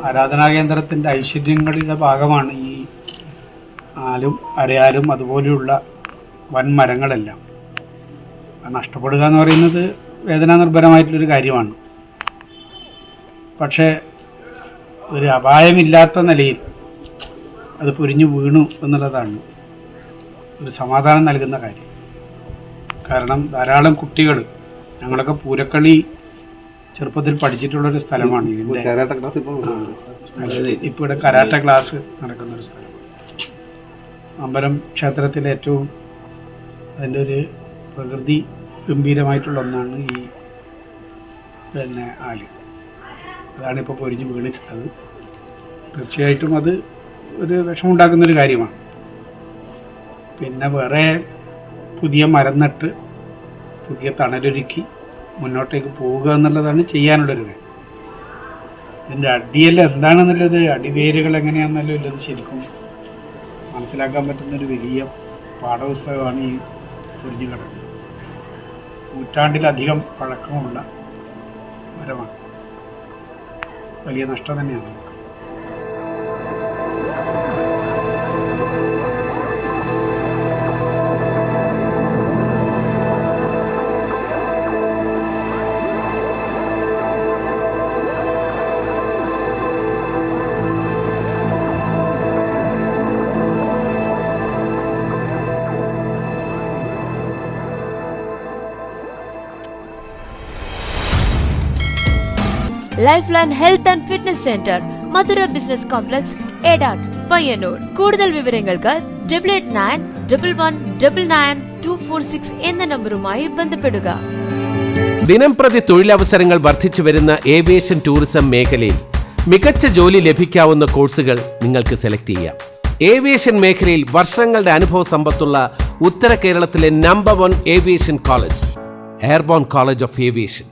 ആരാധനാ കേന്ദ്രത്തിൻ്റെ ഐശ്വര്യങ്ങളുടെ ഭാഗമാണ് ഈ ആലും അരയാലും അതുപോലെയുള്ള വൻമരങ്ങളെല്ലാം. അത് നഷ്ടപ്പെടുക എന്ന് പറയുന്നത് വേദനാനിർഭരമായിട്ടുള്ളൊരു കാര്യമാണ്. പക്ഷേ ഒരു അപായമില്ലാത്ത നിലയിൽ അത് പൊരിഞ്ഞു വീണു എന്നുള്ളതാണ് ഒരു സമാധാനം നൽകുന്ന കാര്യം. കാരണം ധാരാളം കുട്ടികൾ, ഞങ്ങളൊക്കെ പൂരക്കളി ചെറുപ്പത്തിൽ പഠിച്ചിട്ടുള്ളൊരു സ്ഥലമാണ്. ഇതിൻ്റെ ഇപ്പോൾ ഇവിടെ കരാട്ട ക്ലാസ് നടക്കുന്നൊരു സ്ഥലം. അമ്പലം ക്ഷേത്രത്തിലെ ഏറ്റവും അതിൻ്റെ ഒരു പ്രകൃതി ഗംഭീരമായിട്ടുള്ള ഒന്നാണ് ഈ ആല്. അതാണിപ്പോൾ പൊരിഞ്ഞ് വീണിട്ടുള്ളത്. തീർച്ചയായിട്ടും അത് ഒരു വിഷമമുണ്ടാക്കുന്നൊരു കാര്യമാണ്. പിന്നെ വേറെ പുതിയ മരം നട്ട് പുതിയ തണലൊരുക്കി മുന്നോട്ടേക്ക് പോവുക എന്നുള്ളതാണ് ചെയ്യാനുള്ളൊരു കാര്യം. ഇതിൻ്റെ അടിയല്ല എന്താണെന്നുള്ളത്, അടിവേരുകൾ എങ്ങനെയാണെന്നല്ലോ ഇല്ലത് ശരിക്കും മനസ്സിലാക്കാൻ പറ്റുന്നൊരു വലിയ പാഠപുസ്തകമാണ് ഈ പൊരിഞ്ഞു കിടക്കുന്നത്. നൂറ്റാണ്ടിലധികം പഴക്കമുള്ള മരമാണ്. വലിയ നഷ്ടം തന്നെയാണ് നമുക്ക്. Lifeline health and fitness centre, Madhura business complex, Edatt, Payyanur. കൂടുതൽ വിവരങ്ങൾക്ക് 8891199246 എന്ന നമ്പറുമായി ബന്ധപ്പെടുക. ദിനംപ്രതി തൊഴിലവസരങ്ങൾ വർദ്ധിച്ചു വരുന്ന ഏവിയേഷൻ ടൂറിസം മേഖലയിൽ മികച്ച ജോലി ലഭിക്കാവുന്ന കോഴ്സുകൾ നിങ്ങൾക്ക് സെലക്ട് ചെയ്യാം. ഏവിയേഷൻ മേഖലയിൽ വർഷങ്ങളുടെ അനുഭവ സമ്പത്തുള്ള ഉത്തര കേരളത്തിലെ number 1 aviation college, airborne college of aviation.